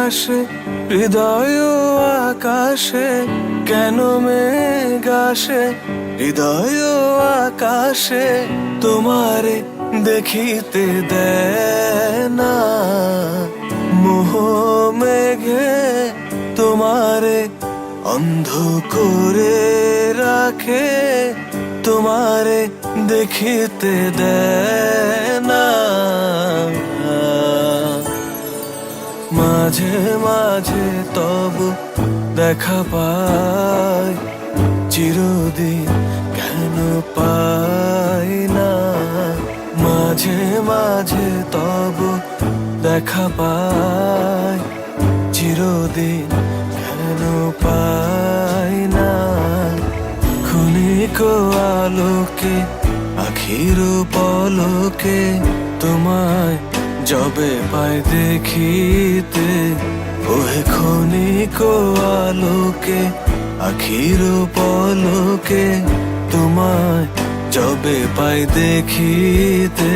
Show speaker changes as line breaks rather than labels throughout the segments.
আসে হৃদয় আকাশে, কেন মেঘ আসে হৃদয় আকাশে, তোমারে দেখিতে দেয় না। মোহ মেঘে তোমারে অন্ধ করে রাখে, তোমারে দেখিতে দেয় না। মাঝে মাঝে তবু দেখা পাই, চিরদিন কেন পাই না। মাঝে মাঝে তবু দেখা পাই, চিরদিন কেন পাই না। ক্ষণিক আলোকে আখির পলকে তোমায় যবে পাই দেখিতে, ওহে ক্ষণিক আলোকে আখির পলকে তোমায় যবে পাই দেখিতে,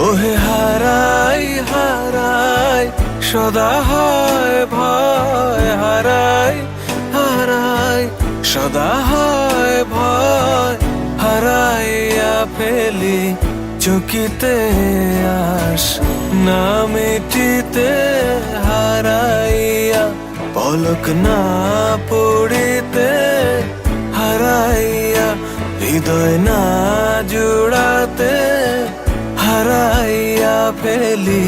ওহে হারাই হারাই সদা হয় ভয়, হারাই হারাই সদা হয় ভয়, হারাইয়া ফেলি চকিতে আস না মিটিতে, হারাইয়া পলক না পড়িতে, হারাইয়া হৃদয় না জুড়াতে, হারাইয়া ফেলি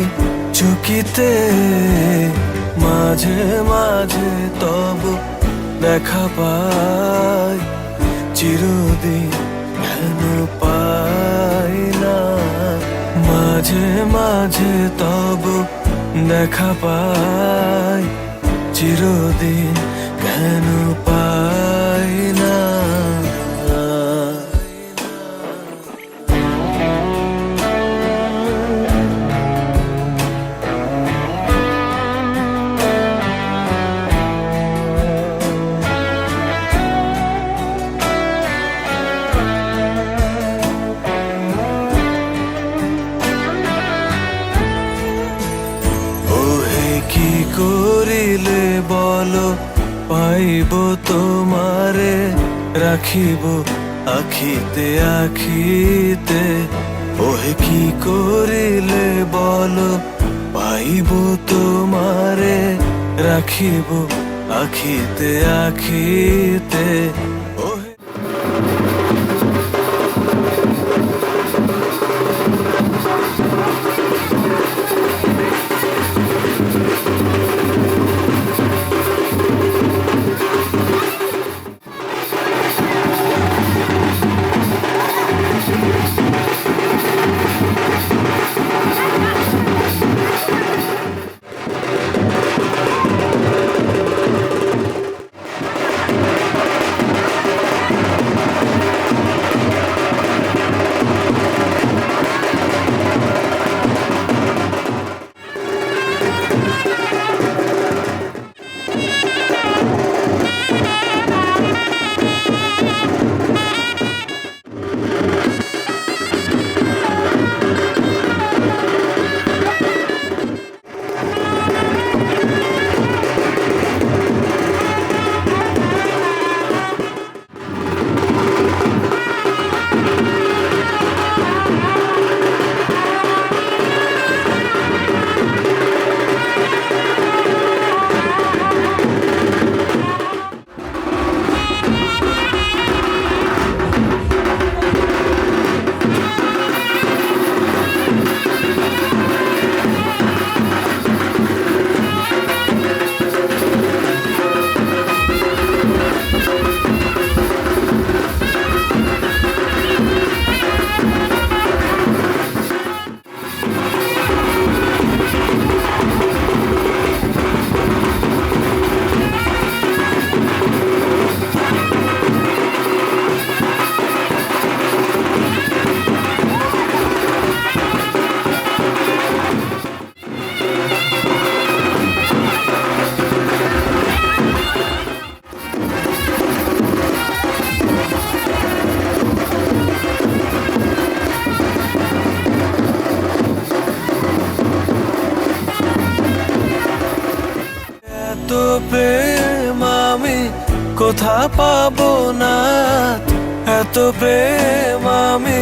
চকিতে। মাঝে মাঝে তবু দেখা পাই, চিরদিন কেন পাই না। মাঝে মাঝে তবু দেখা পাই, চিরদিন কেন পাই না। কি করিলে বলো পাইব তোমারে, রাখিব আখিতে আখিতে, ওহে কি করিলে বলো পাইব তোমারে, রাখিব আখিতে আখিতে। এত প্রেম আমি কোথা পাবো না, এত প্রেম আমি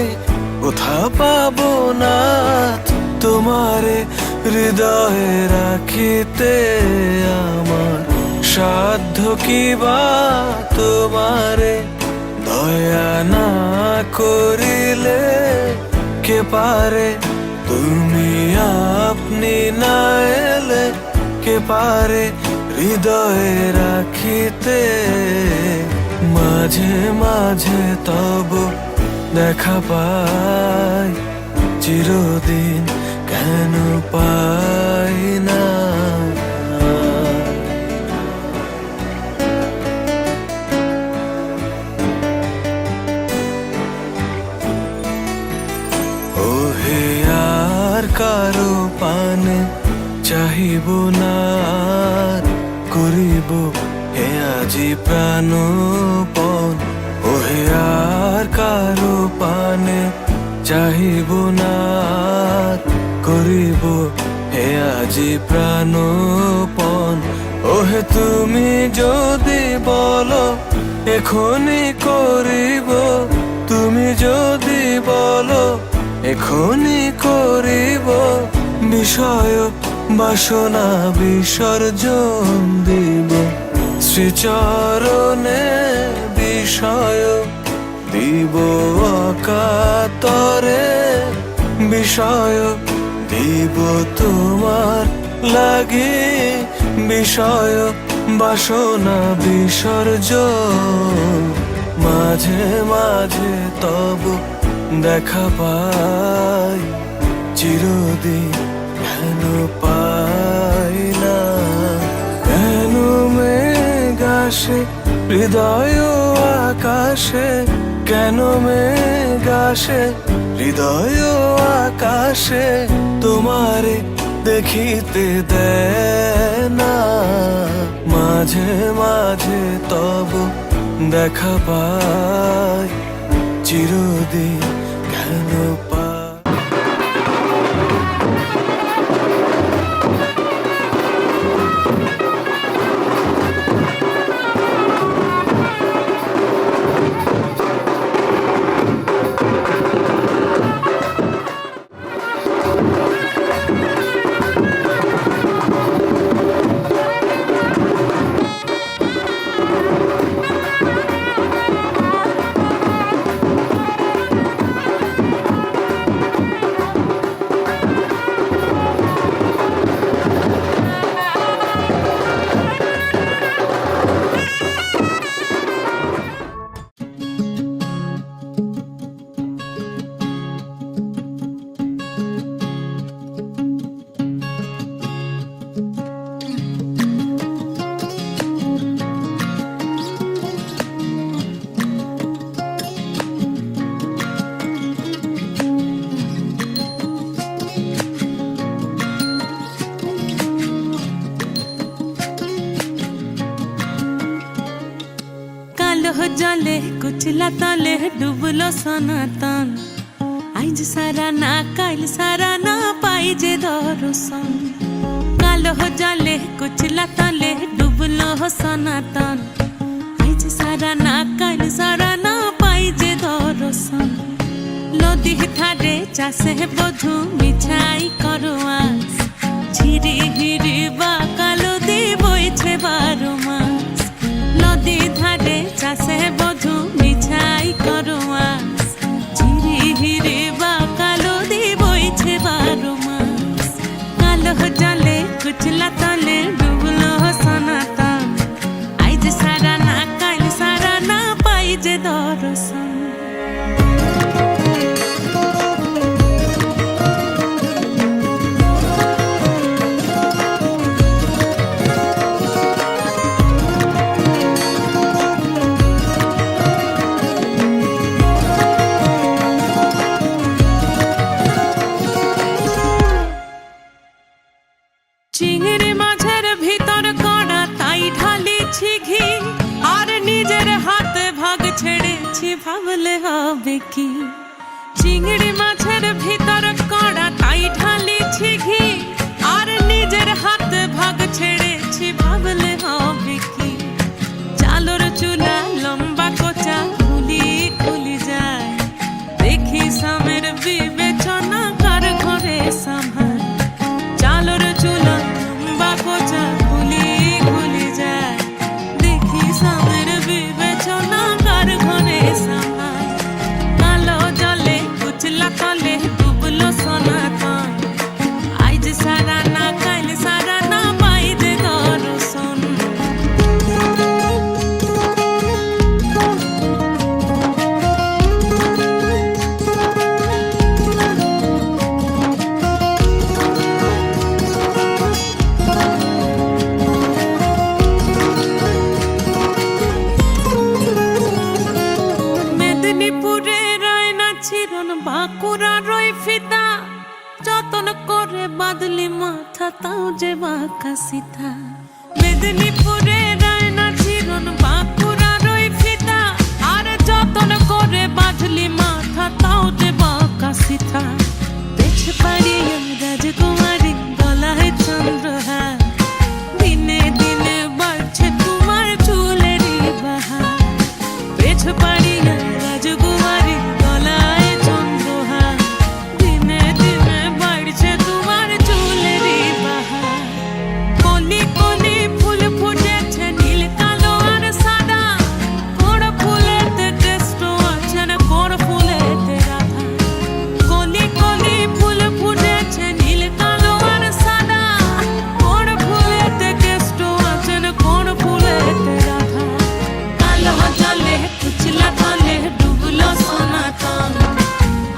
কোথা পাবো না, তোমারে হৃদয়ে রাখিতে আমার সাধ্য কি বা, তোমারে দয়া না করিলে কে পারে, তুমি আপনি না এলে কে পারে হৃদয়ে রাখিতে। মাঝে মাঝে তব দেখা পাই, চিরদিন কেন পাই না। ওহে আর কারো পানে চাহিব না, করিব হে আজি প্রাণপণ। ওহে আর কারো পানে চাহিব না, করিব হে আজি প্রাণপণ। ওহে তুমি যদি বলো এখনই করিব, তুমি যদি বলো এখনই করিব, বিষয় বাসনা বিসর্জন দিব, শ্রীচরণে বিষয় দিব অকাতরে, বিষয় দিব তোমার লাগি, বিষয় বাসনা বিসর্জন। মাঝে মাঝে তব দেখা পাই, চিরদিন কেন পাই না। কেন মেঘ আসে হৃদয় আকাশে, কেন মেঘ আসে হৃদয় আকাশে, তোমারে দেখিতে দেয় না। মাঝে মাঝে তব দেখা পাই, চিরদিন কেন পাই।
जले कुचला तले डुबलो सनातन, आइज सारा ना काल सारा ना पाइजे दर्शन। कालो जले कुचला तले डुबलो सनातन, आइज सारा ना काल सारा ना पाइजे दर्शन। नदी थारे चाषे बधु मिछाई करो आस, झिरी हिरी बा कालो दी बइछे 12 मास। नदी धारे चाषे बधु मिछाई करो आस, झिरी हिरी बा कालो दी बइछे 12 मास। कालो जले कुचला तले डुबलो सनातन, आइज सारा ना काल सारा ना पाइजे दर्शन। চিংড়ি মাছের ভিতর কড়া তাই ঢালিছি ঘি, আর নিজের হাতে ভাগ ছেড়েছি ভাবলে হবে কি। চিংড়ি মাছের ভিতর কড়া তাই ঢালিছি ঘি, আর নিজের হাতে ভাগ ছেড়েছি ভাবলে তাও যে বাঁকা সিথা মেদিনীপুরে রায়না চিরন বাঁকুড়ার ওই ফিতা আর যতন করে বাঁধলি মাথা তাও যে বাঁকা সিথা পেছ পাড়িয়া রাজকুমারী গলায় চন্দ্রহার দিনে দিনে বাড়ছে তোমার চুলেরই বাহার পেছ পাড়িয়া রাজকুমারী গলায় চন্দ্রহার দিনে দিনে বাড়ছে তোমার চুলেরই বাহার কলি কলি ফুল ফুটেছে নীল কালো আর সাদা কোন ফুলেতে কেষ্ট আছে না কোন ফুলেতে রাধা কলি কলি ফুল ফুটেছে নীল কালো আর সাদা কোন ফুলেতে কেষ্ট আছে না কোন ফুলেতে রাধা কালো জলে কুচলা তলে ডুবলো সনাতন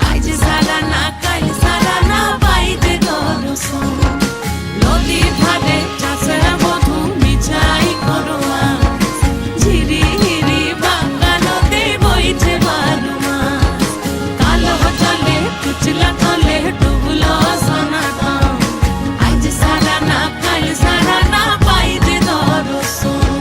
আজ সারা না কাল সারা না পাইতে দর্শন নদীর ধারে চাষের বধূ মিছাই করোয়া ঝিরি হিরি বাংলা নদী বইছে বারো মাস কালো জলে কুচলা তলে ডুবলো সনাতন আজ সারা না কাল সারা না পাইতে দর্শন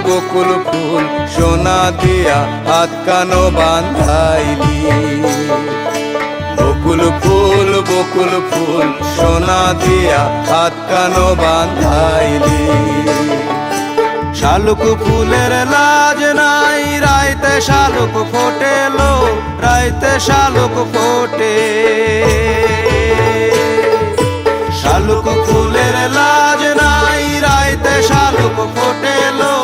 বকুল ফুল সোনা দিয়া হাত কানো বান্ধাইলি বকুল ফুল সোনা দিয়া হাত কানো বান্ধাইলি শালুক ফুলের লাজ নাই রাইতে শালুক ফোটেলো রাইতে শালুক ফোটে শালুক ফুলের লাজ নাই রাইতে শালুক ফোটেলো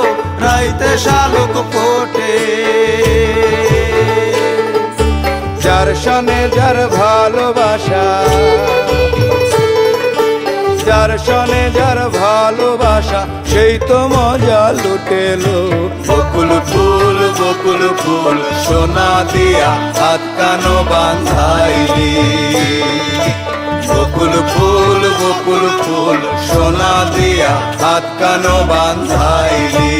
রাইতে শালুক ফোটে যার সনে যার ভালোবাসা যার সনে যার ভালোবাসা সেই তো মজা লুটেলো বকুল ফুল সোনা দিয়া হাত কানো বান্ধাইলি বকুল ফুল সোনা দিয়া হাত কানো বান্ধাইলি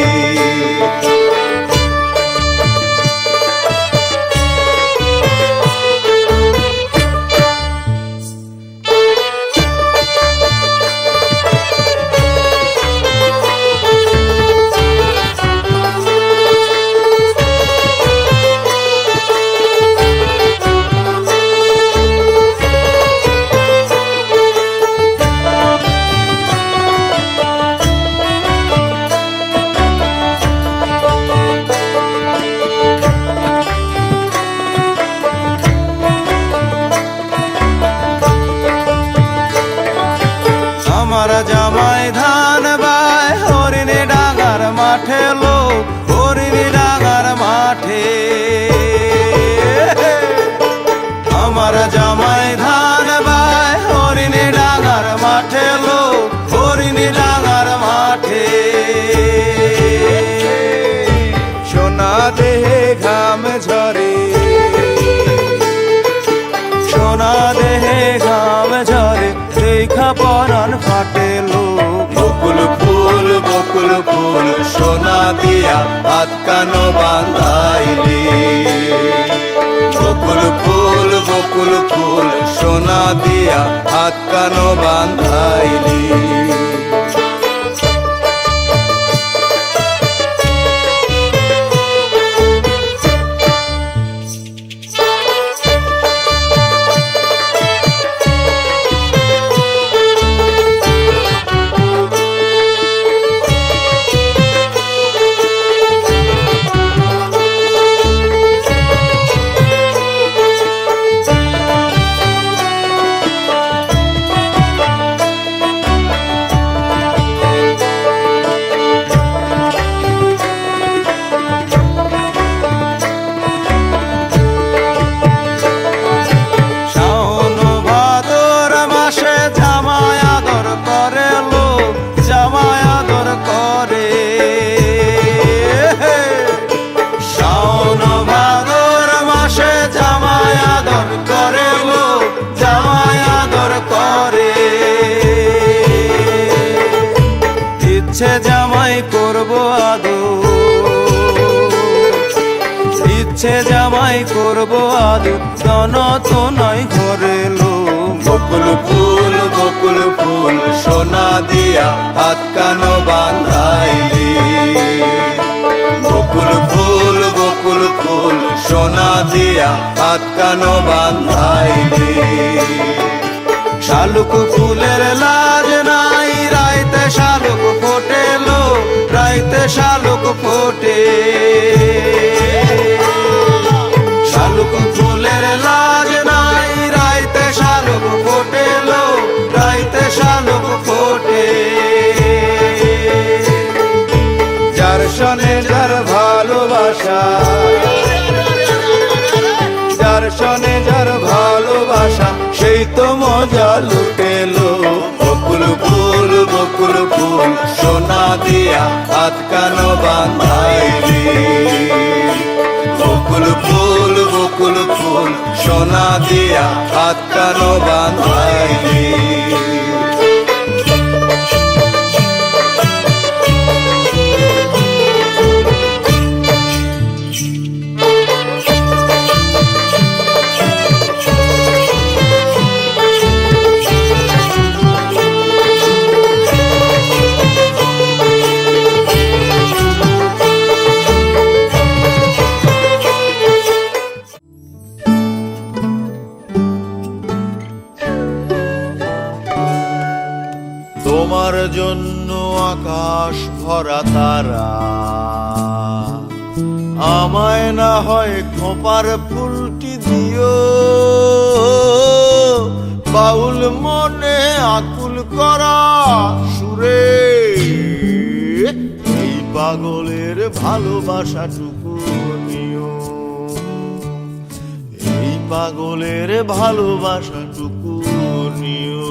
জামাই ধান বাই হরিণী ডাঙার মাঠে লো হরিণী ডাঙার মাঠে আমার জামাই ধান বাই হরিণী ডাঙার মাঠে লো হরিণী ডাঙার মাঠে সোনা দেহে ঘাম ঝরে সোনা দেহে ঘাম ঝরে দেখা পরাণ ফাটেলো বকুল ফুল সোনা দিয়া হাত কানো বান্ধাইলি বকুল ফুল সোনা দিয়া হাত কানো বান্ধাইলি এসেছে জামাই করব আদর, ননদ নয় ঘরে লো। বকুল ফুল সোনা দিয়া হাত কানো বাঁধাইলি। বকুল ফুল সোনা দিয়া হাত কানো বাঁধাইলি। শালুক ফুলের লাজ নাই, রাইতে শালুক ফোটে লো, রাইতে শালুক ফোটে। শালুক ফুলের লাজ নাই, রাইতে শালুক ফোটে লো, রাইতে শালুক ফোটে। যার সনে যার ভালোবাসা, যার সনে যার ভালোবাসা, সেই তো মজা লুটেলো। বকুল ফুল সোনা দিয়া হাত কানো বাঁধাইলি। বকুল ফুল সোনা দিয়া হাত কানো বাঁধাইলি। তোমার জন্য আকাশ ভরা তারা, আমায় না হয় খোপার ফুলটি দিও। বাউল মনে আকুল করা সুরে, এই পাগলের ভালোবাসাটুকু নিও। এই পাগলের ভালোবাসাটুকু নিও।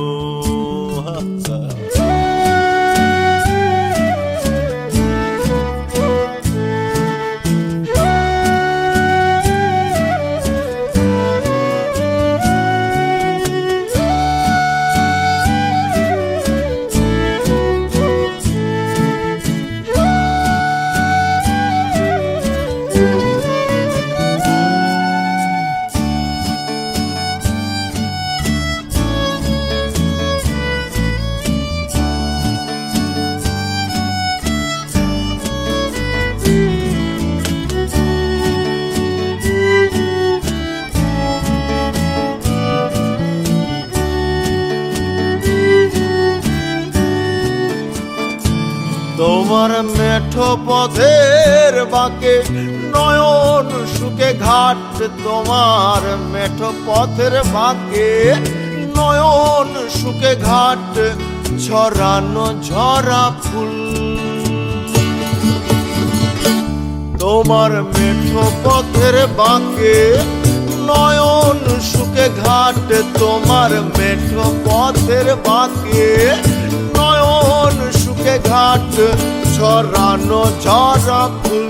তোমার মেঠো পথের বাঁকে নয়ন সুখে ঘাট, তোমার মেঠো পথের বাঁকে নয়ন সুখে ঘাট, ছড়ানো ঝরা ফুল। তোমার মেঠো পথের বাঁকে নয়ন সুখে ঘাট, তোমার মেঠো পথের বাঁকে নয়ন সুখে ঘাট, ছড়ানো ঝরা ফুল।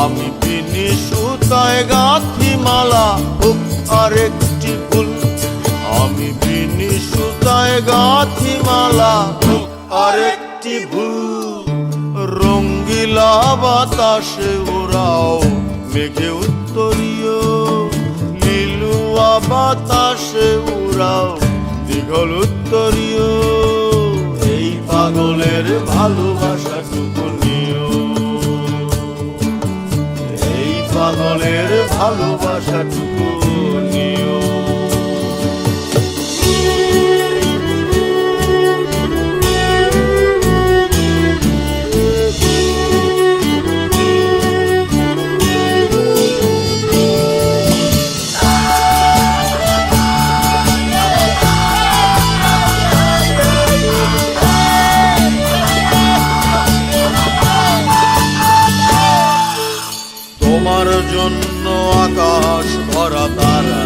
আমি বিনি সুতায় গাঁথি মালা, হোক আরেকটি ফুল। আমি বিনি সুতায় গাঁথি মালা, হোক আরেকটি ভুল। রঙ্গিলা বাতাসে ওরাও মেঘে উত্তরীয়, লিলুয়া বাতাসে উড়াও দীঘল উত্তরীয়। এই পাগলের ভালোবাসাটুকু নিও। এই পাগলের ভালোবাসাটুকু নিও। তোমার জন্য আকাশ ভরা তারা,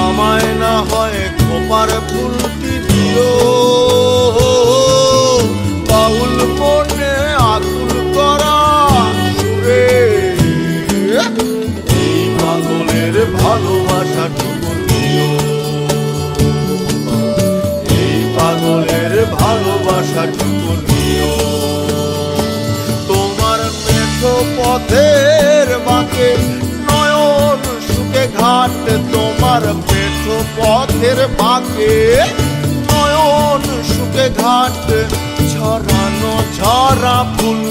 আমায় না হয় খোপার ফুলটি দিও। বাউল মনে আকুল করা সুরে, এই পাগলের ভালোবাসাটুকু নিও। এই পাগলের ভালোবাসাটুকু নিও। তোমার মেঠো পথে থাকে নয়ন সুখে ঘাট তোমার পেট পথের বাঁকে নয়ন সুখে ঘাট ঝরানো ঝরা ফুল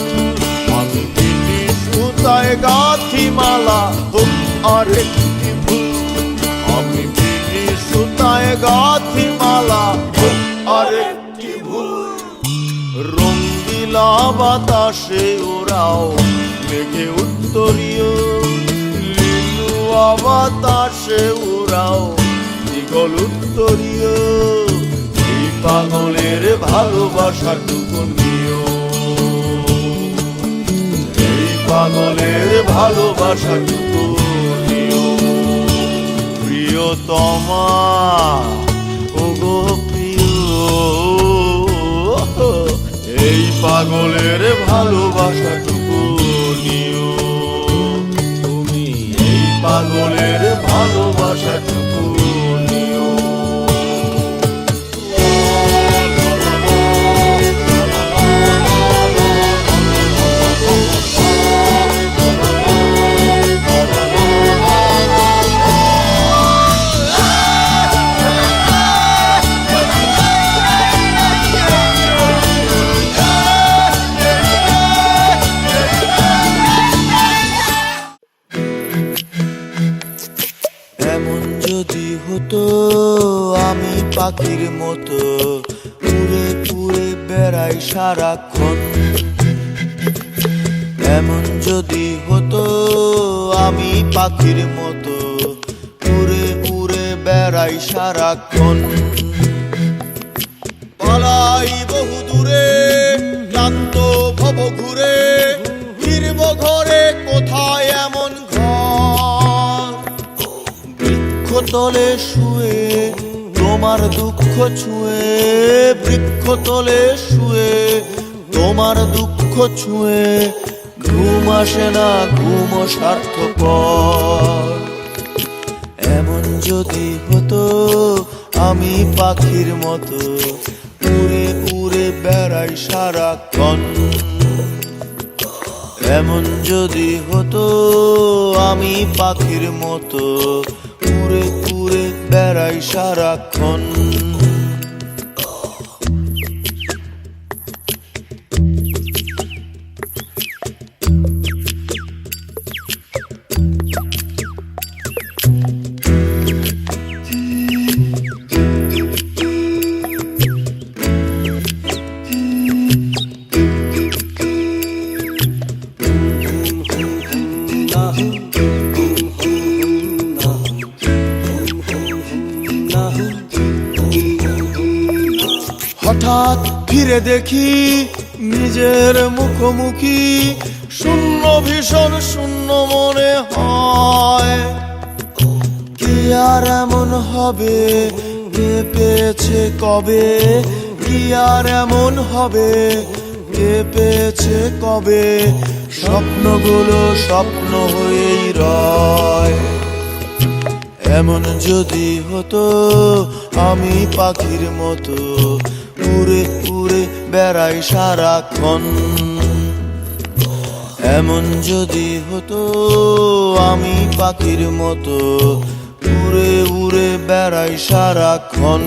আমি বিনি সুতায় গাথি মালা আরেকটি ভুল আমি বিনি সুতায় গাথি মালা আরেকটি ভুল রঙ্গিলা বাতাসে ওরাও মেঘে উত্তরীয় লিলুয়া বাতাসে ওরাও দিগল উত্তরীয় এই পাগলের ভালোবাসাটুকু নিও এই পাগলের ভালোবাসাটুকু নিও প্রিয়তমা ওগো প্রিয় এই পাগলের ভালোবাসাটুকু নিও তুমি এই পাগলের ভালোবাসাটুকু নিও এমন যদি হতো আমি পাখির মতো উড়ে উড়ে বেড়াই সারাক্ষণ এমন যদি হতো আমি পাখির মতো উড়ে উড়ে বেড়াই সারাক্ষণ পালাই বহু দূরে ক্লান্ত ভব ঘুরে ফিরব ঘরে কোথায় এমন ঘর বৃক্ষতলে শুয়ে তোমার দুঃখ ছুঁয়ে বৃক্ষতলে শুয়ে তোমার দুঃখ ছুঁয়ে ঘুম আসে না ঘুম স্বার্থপর এমন যদি হতো আমি পাখির মতো উড়ে উড়ে বেড়াই সারাক্ষণ এমন যদি হতো আমি পাখির মতো উড়ে উড়ে বেড়াই সারাক্ষণ হঠাৎ ফিরে দেখি নিজের মুখোমুখি শূন্য ভীষণ শূন্য মনে হয় কি আর এমন হবে কে পেয়েছে কবে কি আর এমন হবে কে পেয়েছে কবে স্বপ্নগুলো স্বপ্ন হয়েই রয় এমন যদি হতো আমি পাখির মতো উড়ে উড়ে বেড়াই সারাক্ষণ এমন যদি হতো আমি পাখির মতো উড়ে উড়ে বেড়াই সারাক্ষণ